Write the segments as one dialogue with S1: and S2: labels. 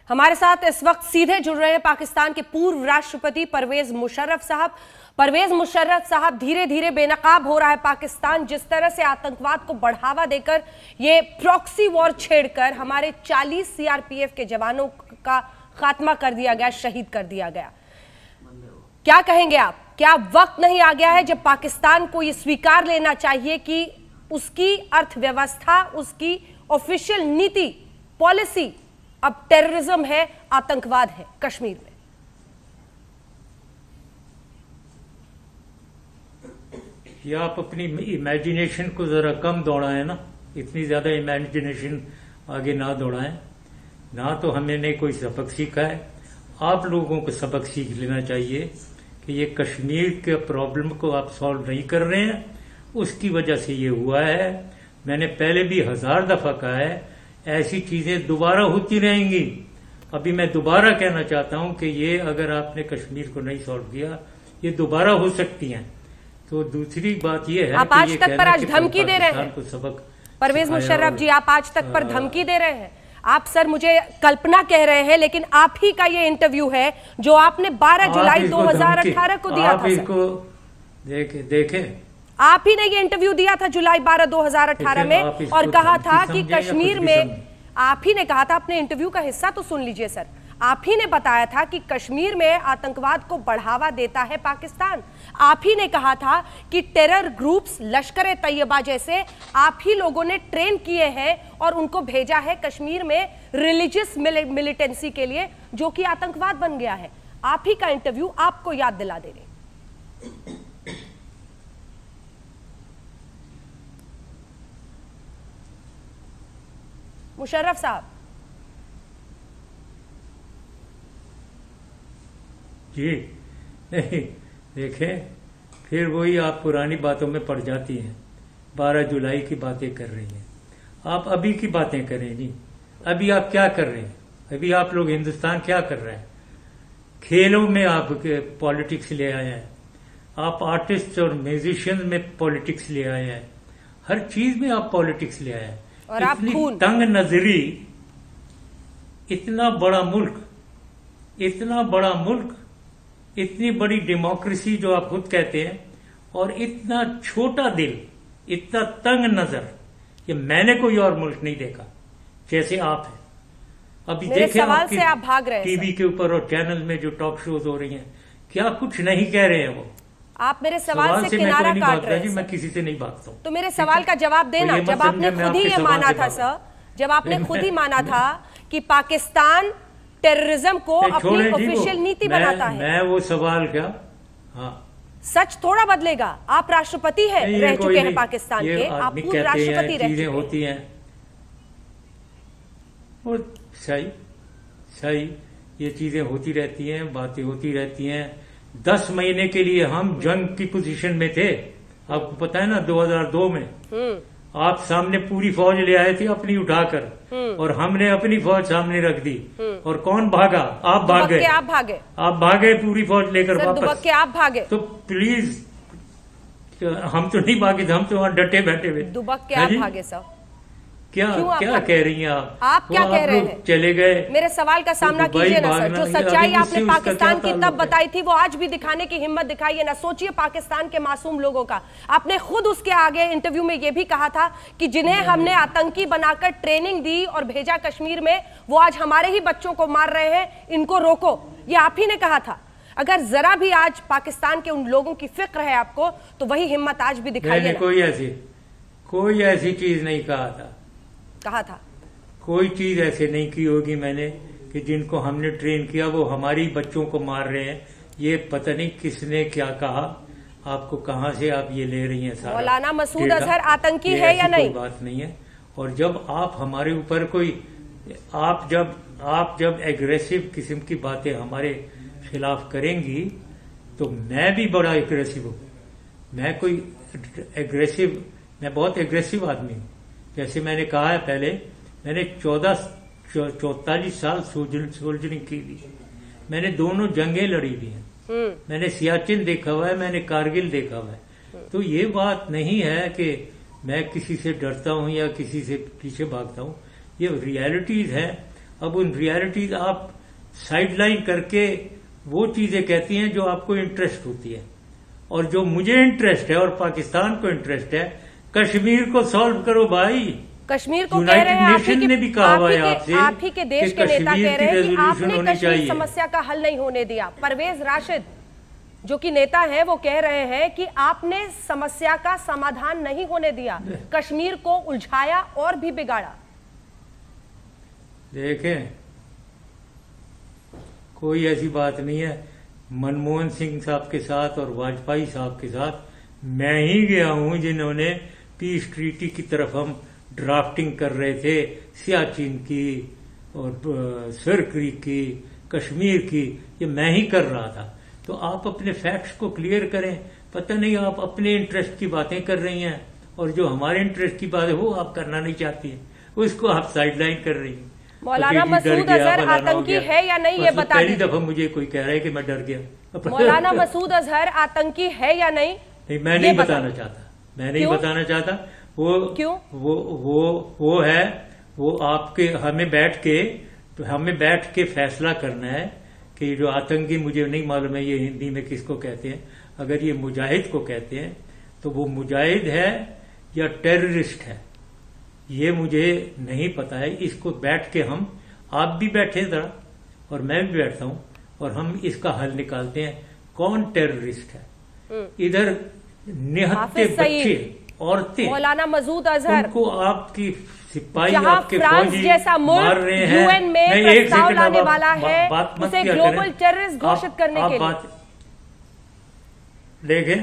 S1: हमारे साथ इस वक्त सीधे जुड़ रहे हैं पाकिस्तान के पूर्व राष्ट्रपति परवेज मुशर्रफ साहब। परवेज मुशर्रफ साहब, धीरे धीरे बेनकाब हो रहा है पाकिस्तान। जिस तरह से आतंकवाद को बढ़ावा देकर ये प्रॉक्सी वॉर छेड़कर हमारे 40 सीआरपीएफ के जवानों का खात्मा कर दिया गया, शहीद कर दिया गया। क्या कहेंगे आप? क्या वक्त नहीं आ गया है जब पाकिस्तान को ये स्वीकार लेना चाहिए कि उसकी अर्थव्यवस्था, उसकी ऑफिशियल नीति, पॉलिसी अब टेररिज्म है, आतंकवाद है कश्मीर में?
S2: ये आप अपनी इमेजिनेशन को जरा कम दौड़ाएं ना, इतनी ज्यादा इमेजिनेशन आगे ना दौड़ाएं। ना तो हमने कोई सबक सीखा है, आप लोगों को सबक सीख लेना चाहिए कि ये कश्मीर के प्रॉब्लम को आप सॉल्व नहीं कर रहे हैं, उसकी वजह से ये हुआ है। मैंने पहले भी 1000 दफा कहा है, ऐसी चीजें दोबारा होती रहेंगी। अभी मैं दोबारा कहना चाहता हूं कि ये अगर आपने कश्मीर को नहीं सॉल्व किया, ये दोबारा हो सकती हैं। तो दूसरी बात ये है
S1: आप आज तक पर आज धमकी दे रहे हैं,
S2: सबक
S1: परवेज मुशर्रफ जी, आप आज तक पर धमकी दे रहे हैं। आप सर मुझे कल्पना कह रहे हैं, लेकिन आप ही का ये इंटरव्यू है जो आपने 12 जुलाई 2018 को दिया था।
S2: इसको देखें,
S1: आप ही ने ये इंटरव्यू दिया था जुलाई 12, 2018 में, और कहा था कि कश्मीर में, आप ही ने कहा था, अपने इंटरव्यू का हिस्सा तो सुन लीजिए सर, आप ही ने बताया था कि कश्मीर में आतंकवाद को बढ़ावा देता है पाकिस्तान। आप ही ने कहा था कि टेरर ग्रुप्स, लश्कर तैयबा जैसे आप ही लोगों ने ट्रेन किए हैं और उनको भेजा है कश्मीर में रिलीजियस मिलिटेंसी के लिए, जो कि आतंकवाद बन गया है। आप ही का इंटरव्यू आपको याद दिला दे रहे। मुशर्रफ साहब
S2: जी, नहीं देखें, फिर वही आप पुरानी बातों में पड़ जाती हैं। 12 जुलाई की बातें कर रही हैं आप, अभी की बातें करें जी। अभी आप क्या कर रहे हैं? अभी आप लोग हिंदुस्तान क्या कर रहे हैं? खेलों में आप पॉलिटिक्स ले आए हैं, आप आर्टिस्ट और म्यूजिशियन में पॉलिटिक्स ले आए हैं, हर चीज में आप पॉलिटिक्स ले आए हैं।
S1: और आप
S2: इतनी तंग नजरी, इतना बड़ा मुल्क, इतना बड़ा मुल्क, इतनी बड़ी डेमोक्रेसी जो आप खुद कहते हैं, और इतना छोटा दिल, इतना तंग नजर, ये मैंने कोई और मुल्क नहीं देखा जैसे आप हैं। अभी देखें
S1: सवाल से आप भाग रहे हैं
S2: टीवी के ऊपर और चैनल में जो टॉक शोज हो रही हैं, क्या कुछ नहीं कह रहे हैं वो।
S1: आप मेरे सवाल से किनारा काट रहे हैं।
S2: मैं किसी से नहीं भागता हूं।
S1: तो मेरे सवाल का जवाब देना। जब आपने खुद ही ये माना था सर, जब आपने खुद ही माना था कि पाकिस्तान टेररिज्म को अपनी ऑफिशियल नीति बनाता है,
S2: मैं वो सवाल क्या, हाँ,
S1: सच थोड़ा बदलेगा। आप राष्ट्रपति हैं, रह चुके हैं पाकिस्तान के, आप पूर्व राष्ट्रपति रह चुके हैं।
S2: होती हैं वो, सही ये चीजें होती रहती हैं, बातें होती रहती हैं। 10 महीने के लिए हम जंग की पोजीशन में थे, आपको पता है ना। 2002 में आप सामने पूरी फौज ले आए थे अपनी उठाकर, और हमने अपनी फौज सामने रख दी, और कौन भागा? आप भागे, आप भागे पूरी फौज लेकर वापस।
S1: आप भागे।
S2: तो प्लीज, हम तो नहीं भागे थे, हम तो वहां डटे बैठे हुए।
S1: दुबक के आप भागे सर?
S2: क्या कह रही हैं आप
S1: क्या कह रहे हैं?
S2: चले गए।
S1: मेरे सवाल का सामना कीजिए ना सर। जो सच्चाई आपने पाकिस्तान की तब बताई थी, वो आज भी दिखाने की हिम्मत दिखाइए ना। सोचिए पाकिस्तान के मासूम लोगों का। आपने खुद उसके आगे इंटरव्यू में ये भी कहा था कि जिन्हें हमने आतंकी बनाकर ट्रेनिंग दी और भेजा कश्मीर में, वो आज हमारे ही बच्चों को मार रहे हैं, इनको रोको। ये आप ही ने कहा था। अगर जरा भी आज पाकिस्तान के उन लोगों की फिक्र है आपको, तो वही हिम्मत आज भी दिखाइए।
S2: कोई ऐसी चीज नहीं कहा था।
S1: कोई
S2: चीज ऐसे नहीं की होगी मैंने कि जिनको हमने ट्रेन किया वो हमारी बच्चों को मार रहे हैं। ये पता नहीं किसने क्या कहा आपको, कहां से आप ये ले रही हैं सारा।
S1: मौलाना मसूद अजहर आतंकी है या नहीं?
S2: कोई बात नहीं है। और जब आप हमारे ऊपर कोई, आप जब एग्रेसिव किस्म की बातें हमारे खिलाफ करेंगी, तो मैं भी बड़ा एग्रेसिव हूं। मैं बहुत एग्रेसिव आदमी हूं। जैसे मैंने कहा है पहले, मैंने 44 साल सोल्जरिंग की हुई है। मैंने दोनों जंगें लड़ी हुई हैं। मैंने सियाचिन देखा हुआ है, मैंने कारगिल देखा हुआ है। तो ये बात नहीं है कि मैं किसी से डरता हूं या किसी से पीछे भागता हूं। ये रियलिटीज है। अब उन रियलिटीज आप साइडलाइन करके वो चीजें कहती हैं जो आपको इंटरेस्ट होती है, और जो मुझे इंटरेस्ट है और पाकिस्तान को इंटरेस्ट है, कश्मीर को सॉल्व करो भाई।
S1: कश्मीर को कह रहे हैं
S2: नेशन ने भी कहा हुआ है आपसे,
S1: आप ही के देश के नेता कह रहे हैं कि आपने कश्मीर समस्या का हल नहीं होने दिया। परवेज राशिद जो कि नेता है वो कह रहे हैं कि आपने समस्या का समाधान नहीं होने दिया, कश्मीर को उलझाया और भी बिगाड़ा।
S2: देखें, कोई ऐसी बात नहीं है। मनमोहन सिंह साहब के साथ और वाजपेयी साहब के साथ मैं ही गया हूं जिन्होंने पीस ट्रीटी की तरफ हम ड्राफ्टिंग कर रहे थे, सियाचिन की और सर क्रीक की, कश्मीर की, ये मैं ही कर रहा था। तो आप अपने फैक्ट्स को क्लियर करें। पता नहीं आप अपने इंटरेस्ट की बातें कर रही हैं और जो हमारे इंटरेस्ट की बात है वो आप करना नहीं चाहती है, उसको आप साइडलाइन कर रही हैं।
S1: मौलाना मसूद अजहर आतंकी है या नहीं, ये बता
S2: पहली दफा मुझे कोई कह रहा है कि मैं डर गया।
S1: मौलाना मसूद अजहर आतंकी है या नहीं?
S2: नहीं, मैं नहीं बताना चाहता, मैं नहीं बताना चाहता। वो
S1: क्यों?
S2: वो है, वो आपके हमें बैठ के फैसला करना है कि जो आतंकी, मुझे नहीं मालूम है ये हिंदी में किसको कहते हैं, अगर ये मुजाहिद को कहते हैं तो वो मुजाहिद है या टेररिस्ट है, ये मुझे नहीं पता है। इसको बैठ के हम, आप भी बैठे जरा और मैं भी बैठता हूं और हम इसका हल निकालते हैं, कौन टेररिस्ट है। इधर निहत्ते बच्चे, औरतें,
S1: मौलाना मसूद अजहर,
S2: उनको आपकी सिपाही,
S1: जहां
S2: आपके
S1: फ्रांस
S2: फौजी
S1: जैसा
S2: मार रहे हैं,
S1: यूएन में प्रस्ताव लाने वाला है उसे ग्लोबल टेररिस्ट घोषित करने के लिए।
S2: देखें,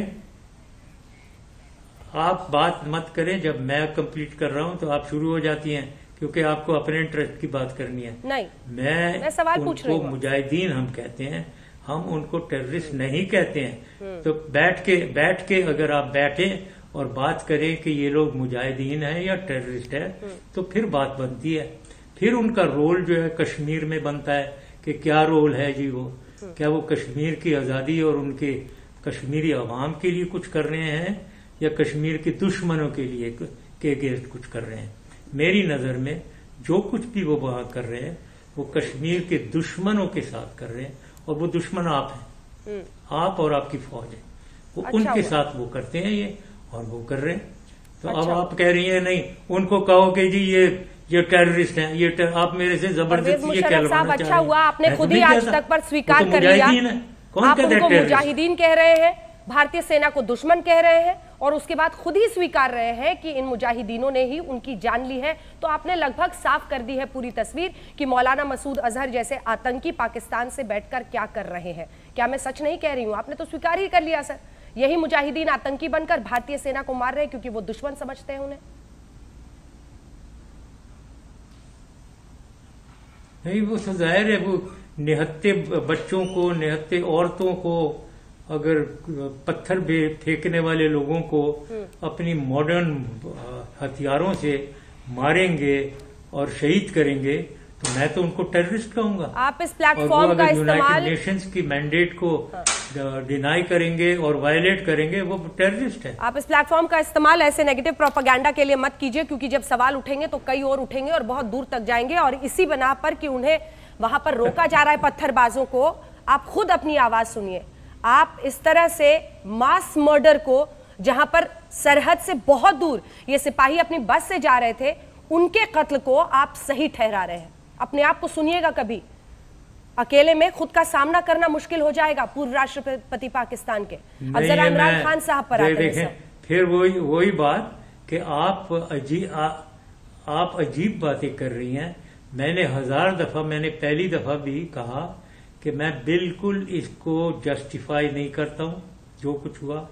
S2: आप बात मत करें, जब मैं कंप्लीट कर रहा हूं तो आप शुरू हो जाती हैं, क्योंकि आपको अपने इंटरेस्ट की बात करनी है।
S1: नहीं,
S2: मैं
S1: सवाल पूछ रही हूं।
S2: मुजाहिदीन हम कहते हैं, हम उनको टेररिस्ट नहीं कहते हैं। तो बैठ के अगर आप बैठे और बात करें कि ये लोग मुजाहिदीन हैं या टेररिस्ट है, तो फिर बात बनती है। फिर उनका रोल जो है कश्मीर में बनता है कि क्या रोल है जी, वो क्या वो कश्मीर की आजादी और उनके कश्मीरी अवाम के लिए कुछ कर रहे हैं या कश्मीर के दुश्मनों के लिए के अगेंस्ट कुछ कर रहे हैं। मेरी नजर में जो कुछ भी वो वहां कर रहे हैं वो कश्मीर के दुश्मनों के साथ कर रहे हैं, और वो दुश्मन आप हैं, आप और आपकी फौज है, वो
S1: अच्छा
S2: उनके साथ वो करते हैं ये, और वो कर रहे हैं। तो अब आप कह रही हैं नहीं, उनको कहो कि जी ये टेररिस्ट हैं, ये आप मेरे से जबरदस्ती ये कहलवाना।
S1: अच्छा हुआ आपने खुद ही आज तक पर स्वीकार कर लिया, आप उनको मुजाहिदीन कह रहे हैं, भारतीय सेना को दुश्मन कह रहे हैं, और उसके बाद खुद ही स्वीकार रहे हैं कि इन मुजाहिदीनों ने ही उनकी जान ली है। तो आपने लगभग साफ कर दी है पूरी तस्वीर कि मौलाना मसूद अजहर जैसे आतंकी पाकिस्तान से बैठकर क्या कर रहे हैं। क्या मैं सच नहीं कह रही हूं? आपने तो स्वीकार ही कर लिया सर, यही मुजाहिदीन आतंकी बनकर भारतीय सेना को मार रहे हैं क्योंकि वो दुश्मन समझते हैं उन्हें।
S2: नहीं, वो तो जाहिर है, वो निहत्ते बच्चों को, निहत्ते औरतों को, अगर पत्थर फेंकने वाले लोगों को अपनी मॉडर्न हथियारों से मारेंगे और शहीद करेंगे, तो मैं तो उनको टेररिस्ट कहूंगा।
S1: आप इस प्लेटफॉर्म का इस्तेमाल,
S2: यूनाइटेड नेशंस की मैंडेट को डिनाई करेंगे और वायलेट करेंगे, वो टेररिस्ट है।
S1: आप इस प्लेटफॉर्म का इस्तेमाल ऐसे नेगेटिव प्रोपेगेंडा के लिए मत कीजिए, क्योंकि जब सवाल उठेंगे तो कई और उठेंगे और बहुत दूर तक जाएंगे, और इसी बना पर कि उन्हें वहां पर रोका जा रहा है पत्थरबाजों को, आप खुद अपनी आवाज सुनिए। आप इस तरह से मास मर्डर को, जहां पर सरहद से बहुत दूर ये सिपाही अपनी बस से जा रहे थे, उनके कत्ल को आप सही ठहरा रहे हैं। अपने आप को सुनिएगा, कभी अकेले में खुद का सामना करना मुश्किल हो जाएगा। पूर्व राष्ट्रपति पाकिस्तान के, अब जरा इमरान खान साहब पर आते हैं।
S2: फिर वही बात कि आप अजीब बातें कर रही हैं। मैंने 1000 दफा, मैंने पहली दफा भी कहा कि मैं बिल्कुल इसको जस्टिफाई नहीं करता हूं जो कुछ हुआ।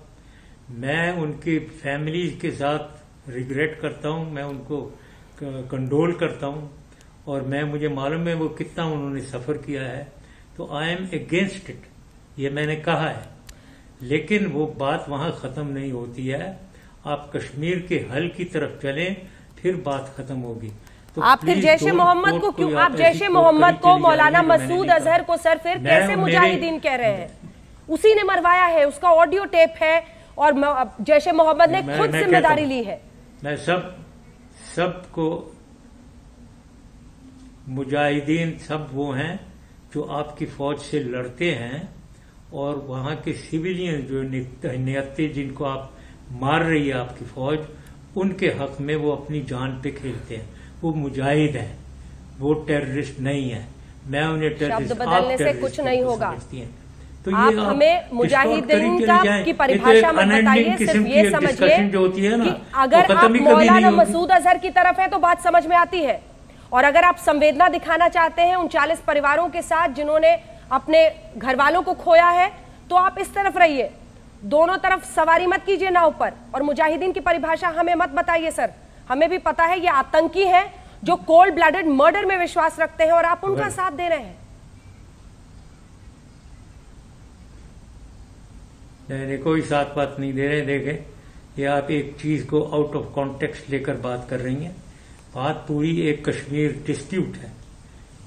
S2: मैं उनकी फैमिली के साथ रिग्रेट करता हूं, मैं उनको कंडोल करता हूं, और मुझे मालूम है वो कितना उन्होंने सफर किया है। तो आई एम अगेंस्ट इट, ये मैंने कहा है। लेकिन वो बात वहां खत्म नहीं होती है। आप कश्मीर के हल की तरफ चलें, फिर बात खत्म होगी। तो
S1: आप फिर जैशे मोहम्मद को क्यों, आप जैशे मोहम्मद को, मौलाना मसूद अजहर को सर फिर कैसे मुजाहिदीन कह रहे हैं? उसी ने मरवाया है, उसका ऑडियो टेप है, और जैशे मोहम्मद ने खुद जिम्मेदारी ली है।
S2: मैं सबको मुजाहिदीन सब वो हैं जो आपकी फौज से लड़ते हैं, और वहां के सिविलियन जो निहत्ते जिनको आप मार रही है आपकी फौज, उनके हक में वो अपनी जान पे खेलते हैं। वो मुजाहिद हैं, वो टेररिस्ट नहीं है। मैं उन्हें टेररिस्ट,
S1: शब्द बदलने से कुछ नहीं होगा।
S2: तो
S1: आप हमें मुजाहिदीन की परिभाषा मत बताइए, सिर्फ ये समझिए
S2: जो होती है ना,
S1: कि अगर आप मौलाना मसूद अजहर की तरफ है तो बात समझ में आती है, और अगर आप संवेदना दिखाना चाहते हैं 39 परिवारों के साथ जिन्होंने अपने घर वालों को खोया है, तो आप इस तरफ रहिए, दोनों तरफ सवारी मत कीजिए नाव पर। और मुजाहिदीन की परिभाषा हमें मत बताइए सर, हमें भी पता है ये आतंकी हैं जो कोल्ड ब्लडेड मर्डर में विश्वास रखते हैं, और आप उनका साथ दे रहे हैं।
S2: नहीं, कोई साथ बात नहीं दे रहे। देखें, ये आप एक चीज को आउट ऑफ कॉन्टेक्स्ट लेकर बात कर रही हैं। बात पूरी एक कश्मीर डिस्प्यूट है,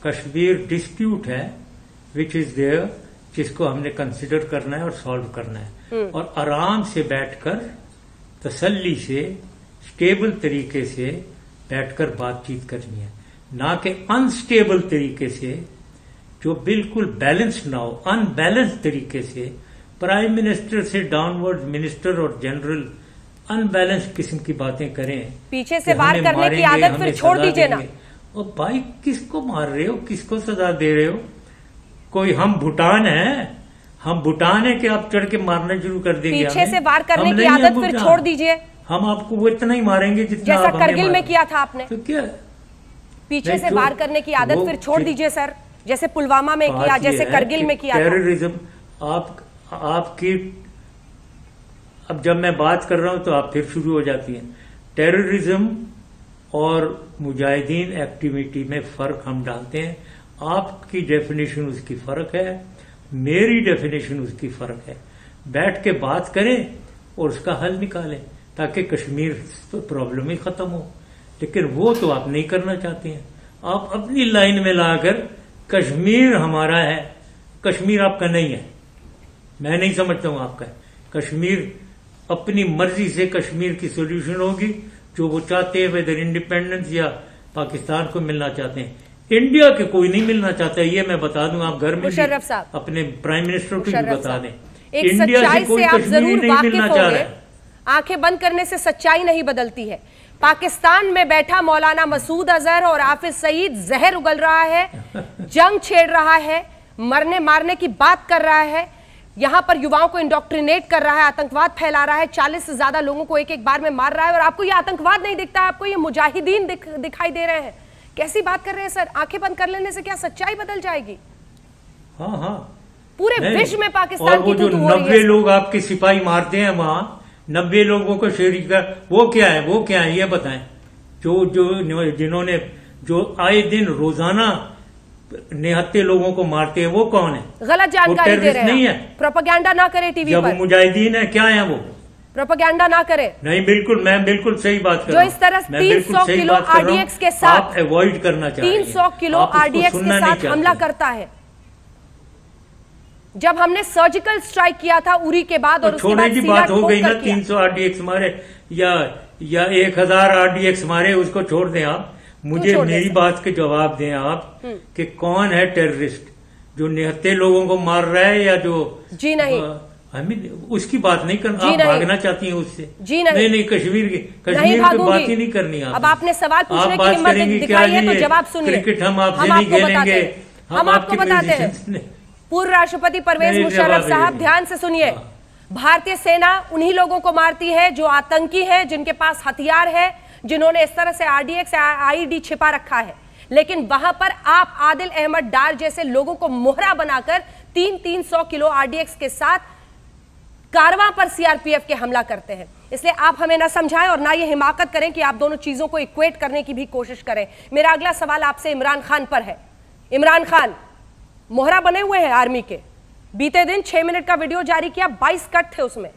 S2: कश्मीर डिस्प्यूट है विच इज देयर, जिसको हमने कंसिडर करना है और सॉल्व करना है, और आराम से बैठकर तसल्ली से स्टेबल तरीके से बैठकर बातचीत करनी है, ना कि अनस्टेबल तरीके से जो बिल्कुल बैलेंस ना हो, अनबैलेंस तरीके से प्राइम मिनिस्टर से डाउनवर्ड मिनिस्टर और जनरल अनबैलेंस किस्म की बातें करें।
S1: पीछे से वार करने की आदत फिर छोड़ दीजिए ना।
S2: और भाई, किसको मार रहे हो, किसको सजा दे रहे हो? कोई हम भूटान है? हम भूटान है कि आप चढ़ के मारना शुरू कर देंगे?
S1: पीछे से वार करने की आदत फिर छोड़ दीजिए।
S2: हम आपको वो इतना ही मारेंगे जितना
S1: जैसा करगिल में किया था आपने।
S2: तो क्या
S1: पीछे से वार करने की आदत फिर छोड़ दीजिए सर, जैसे पुलवामा में किया, जैसे करगिल में किया।
S2: टेररिज्म आपकी, अब जब मैं बात कर रहा हूं तो आप फिर शुरू हो जाती हैं। टेररिज्म और मुजाहिदीन एक्टिविटी में फर्क हम डालते हैं। आपकी डेफिनेशन उसकी फर्क है, मेरी डेफिनेशन उसकी फर्क है। बैठ के बात करें और उसका हल निकालें ताकि कश्मीर प्रॉब्लम ही खत्म हो। लेकिन वो तो आप नहीं करना चाहते हैं। आप अपनी लाइन में लाकर कश्मीर हमारा है, कश्मीर आपका नहीं है। मैं नहीं समझता हूं आपका है। कश्मीर अपनी मर्जी से कश्मीर की सोल्यूशन होगी जो वो चाहते हैं, वेदर इंडिपेंडेंस या पाकिस्तान को मिलना चाहते हैं। इंडिया के कोई नहीं मिलना चाहता, ये मैं बता दूं। आप घर में अपने प्राइम मिनिस्टर को भी बता दें, इंडिया से कोई कश्मीर नहीं मिलना चाह रहा है।
S1: आंखें बंद करने से सच्चाई नहीं बदलती है। पाकिस्तान में बैठा मौलाना मसूद अजहर और हाफिज सईद जहर उगल रहा है, जंग छेड़ रहा है, मरने मारने की बात कर रहा है, यहां पर युवाओं को इंडोक्ट्रिनेट कर रहा है, आतंकवाद फैला रहा है, 40 से ज्यादा लोगों को एक एक बार में मार रहा है, और आपको ये आतंकवाद नहीं दिखता, आपको ये मुजाहिदीन दिखाई दे रहे हैं। कैसी बात कर रहे हैं सर? आंखें बंद कर लेने से क्या सच्चाई बदल जाएगी?
S2: हाँ हाँ,
S1: पूरे विश्व में पाकिस्तान की
S2: जो 90 लोग आपके सिपाही मारते हैं वहां, 90 लोगों को शरीक कर, वो क्या है, वो क्या है, ये बताएं। जिन्होंने जो आए दिन रोजाना निहत्ते लोगों को मारते हैं, वो कौन है?
S1: गलत जानकारी दे रहे हैं,
S2: नहीं है।
S1: प्रोपेगेंडा ना करे टीवी पर।
S2: जब मुजाहिदीन है, क्या है वो?
S1: प्रोपेगेंडा ना करे।
S2: नहीं, बिल्कुल, मैं बिल्कुल सही बात कर रहा हूं।
S1: जो इस तरह 300 किलो आरडीएक्स के साथ
S2: आप अवॉइड करना चाह रहे हैं।
S1: 300 किलो आरडीएक्स के साथ हमला करता है। जब हमने सर्जिकल स्ट्राइक किया था उरी के बाद, और उसके बाद
S2: की बात हो गई ना, 300 आरडीएक्स मारे या 1000 आरडीएक्स मारे, उसको छोड़ दें आप। मुझे मेरी बात के जवाब दें आप कि कौन है टेररिस्ट, जो निहत्ते लोगों को मार रहा है या जो?
S1: जी नहीं,
S2: हमें उसकी बात नहीं करना। आप भागना चाहती हैं उससे?
S1: जी नहीं,
S2: नहीं, कश्मीर की बात ही नहीं करनी।
S1: अब आपने सवाल पूछने की हिम्मत दिखाई है तो जवाब सुनिए।
S2: क्रिकेट हम आपसे नहीं खेलेंगे,
S1: हम आपको बताते हैं। पूर्व राष्ट्रपति परवेज मुशर्रफ साहब, ध्यान से सुनिए। भारतीय सेना उन्हीं लोगों को मारती है जो आतंकी है, जिनके पास हथियार है, जिन्होंने इस तरह से आरडीएक्स आईडी छिपा रखा है। लेकिन वहां पर आप आदिल अहमद डार जैसे लोगों को मोहरा बनाकर 300 किलो आरडीएक्स के साथ कारवां पर सीआरपीएफ के हमला करते हैं। इसलिए आप हमें ना समझाएं और ना ये हिमाकत करें कि आप दोनों चीजों को इक्वेट करने की भी कोशिश करें। मेरा अगला सवाल आपसे इमरान खान पर है। इमरान खान मोहरा बने हुए हैं आर्मी के। बीते दिन 6 मिनट का वीडियो जारी किया, 22 कट थे उसमें।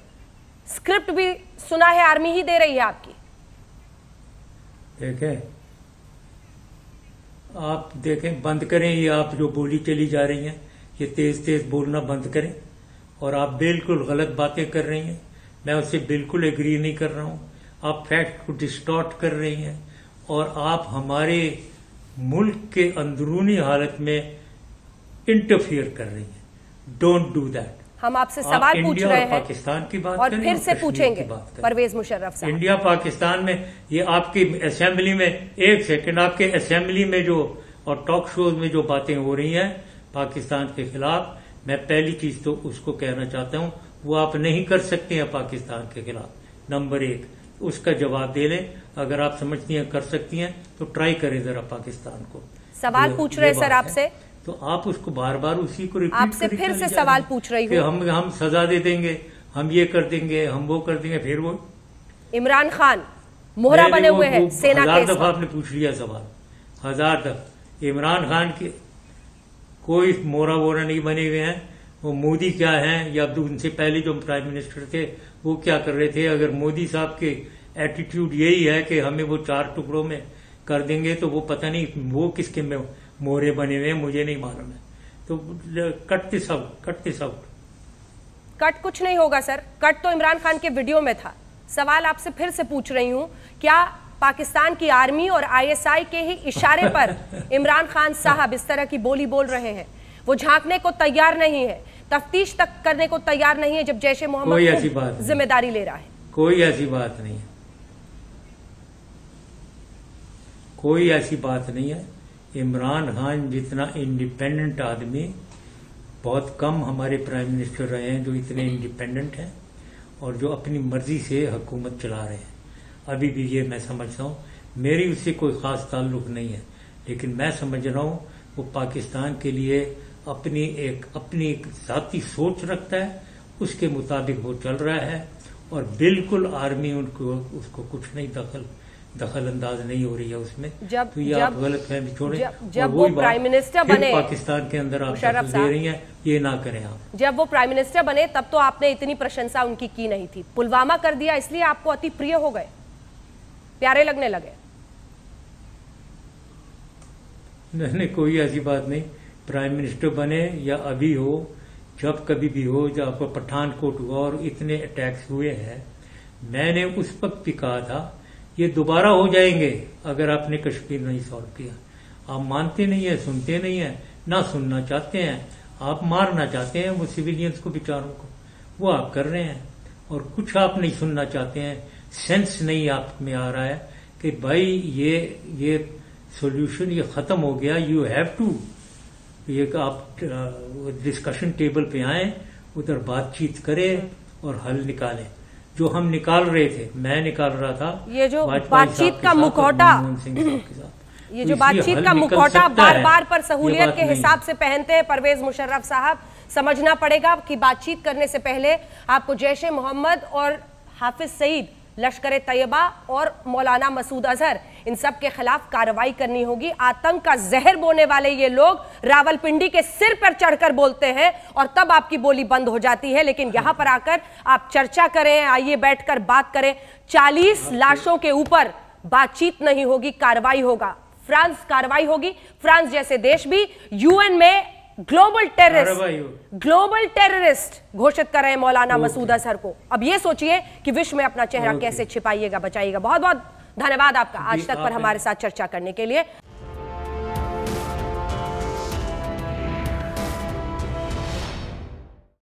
S1: स्क्रिप्ट भी सुना है आर्मी ही दे रही है आपकी।
S2: आप देखें, बंद करें ये आप जो बोली चली जा रही हैं, ये तेज तेज बोलना बंद करें। और आप बिल्कुल गलत बातें कर रही हैं, मैं उससे बिल्कुल एग्री नहीं कर रहा हूं। आप फैक्ट को डिस्टॉर्ट कर रही हैं और आप हमारे मुल्क के अंदरूनी हालत में इंटरफियर कर रही है। Don't do that.
S1: हम आपसे सवाल पूछ रहे हैं
S2: पाकिस्तान की बात
S1: और फिर से पूछेंगे परवेज मुशर्रफ साहब।
S2: इंडिया पाकिस्तान में ये आपकी असेंबली में, एक सेकंड, आपके असेंबली में जो और टॉक शोज में जो बातें हो रही हैं पाकिस्तान के खिलाफ, मैं पहली चीज तो उसको कहना चाहता हूं, वो आप नहीं कर सकते हैं पाकिस्तान के खिलाफ। नंबर एक, उसका जवाब दे लें। अगर आप समझती हैं कर सकती हैं तो ट्राई करें जरा पाकिस्तान को।
S1: सवाल पूछ रहे सर आपसे,
S2: तो आप उसको बार बार उसी को रिपीट
S1: आपसे फिर से सवाल पूछ रही हूँ।
S2: हम सजा दे देंगे, हम ये कर देंगे, हम वो कर देंगे। फिर वो
S1: इमरान खान मोहरा बने हुए हैं सेना के।
S2: 1000 दफा आपने पूछ लिया सवाल, 1000 दफा। इमरान खान के कोई मोहरा वोरा नहीं बने हुए हैं। वो मोदी क्या हैं, या उनसे पहले जो प्राइम मिनिस्टर थे वो क्या कर रहे थे। अगर मोदी साहब के एटीट्यूड यही है कि हमें वो 4 टुकड़ों में कर देंगे, तो वो पता नहीं वो किसके में मोहरे बने हुए हैं, मुझे नहीं मालूम है। तो कट दिस आउट।
S1: कट कुछ नहीं होगा सर, कट तो इमरान खान के वीडियो में था। सवाल आपसे फिर से पूछ रही हूं, क्या पाकिस्तान की आर्मी और आईएसआई के ही इशारे पर इमरान खान साहब इस तरह की बोली बोल रहे हैं? वो झांकने को तैयार नहीं है, तफ्तीश तक करने को तैयार नहीं है जब जैश ए मोहम्मद जिम्मेदारी ले रहा है।
S2: कोई ऐसी बात नहीं है, कोई ऐसी बात नहीं है। इमरान खान जितना इंडिपेंडेंट आदमी बहुत कम हमारे प्राइम मिनिस्टर रहे हैं जो इतने इंडिपेंडेंट हैं और जो अपनी मर्जी से हुकूमत चला रहे हैं। अभी भी ये मैं समझता हूँ, मेरी उससे कोई खास ताल्लुक नहीं है, लेकिन मैं समझ रहा हूँ वो पाकिस्तान के लिए अपनी एक जाती सोच रखता है, उसके मुताबिक वो चल रहा है और बिल्कुल आर्मी उसको कुछ नहीं दखल अंदाज नहीं हो रही है उसमें। तो ये आप गलत फहमी छोड़ें।
S1: जब वो प्राइम मिनिस्टर बने
S2: पाकिस्तान के अंदर आप दखल दे रही हैं, ये ना करें आप।
S1: जब वो प्राइम मिनिस्टर बने तब तो आपने इतनी प्रशंसा उनकी की नहीं थी। पुलवामा कर दिया इसलिए आपको अति प्रिय हो गए, प्यारे लगने लगे?
S2: नहीं, कोई ऐसी बात नहीं। प्राइम मिनिस्टर बने या अभी हो, जब कभी भी हो, जब आपको पठानकोट हुआ और इतने अटैक्स हुए हैं, मैंने उस वक्त भी कहा था ये दोबारा हो जाएंगे अगर आपने कश्मीर नहीं सॉल्व किया। आप मानते नहीं है, सुनते नहीं है, ना सुनना चाहते हैं, आप मारना चाहते हैं वो सिविलियंस को, बेचारों को, वो आप कर रहे हैं। और कुछ आप नहीं सुनना चाहते हैं, सेंस नहीं आप में आ रहा है कि भाई ये सॉल्यूशन ये खत्म हो गया, यू हैव टू, ये आप डिस्कशन टेबल पे आए, उधर बातचीत करें और हल निकालें। जो हम निकाल रहे थे, मैं निकाल रहा था,
S1: ये जो बातचीत का मुखौटा, ये जो बातचीत का मुखौटा बार बार पर सहूलियत के हिसाब से पहनते हैं परवेज मुशर्रफ साहब, समझना पड़ेगा कि बातचीत करने से पहले आपको जैश ए मोहम्मद और हाफिज सईद, लश्कर तैयबा और मौलाना मसूद अजहर, इन सब के खिलाफ कार्रवाई करनी होगी। आतंक का जहर बोने वाले ये लोग रावलपिंडी के सिर पर चढ़कर बोलते हैं और तब आपकी बोली बंद हो जाती है। लेकिन यहां पर आकर आप चर्चा करें, आइए बैठकर बात करें। 40 लाशों के ऊपर बातचीत नहीं होगी, कार्रवाई होगा। फ्रांस कार्रवाई होगी। फ्रांस जैसे देश भी यूएन में ग्लोबल टेररिस्ट घोषित कर रहे हैं मौलाना मसूद अजहर को। अब ये सोचिए कि विश्व में अपना चेहरा कैसे छिपाइएगा, बचाइएगा। बहुत बहुत धन्यवाद आपका आज तक पर हमारे साथ चर्चा करने के लिए।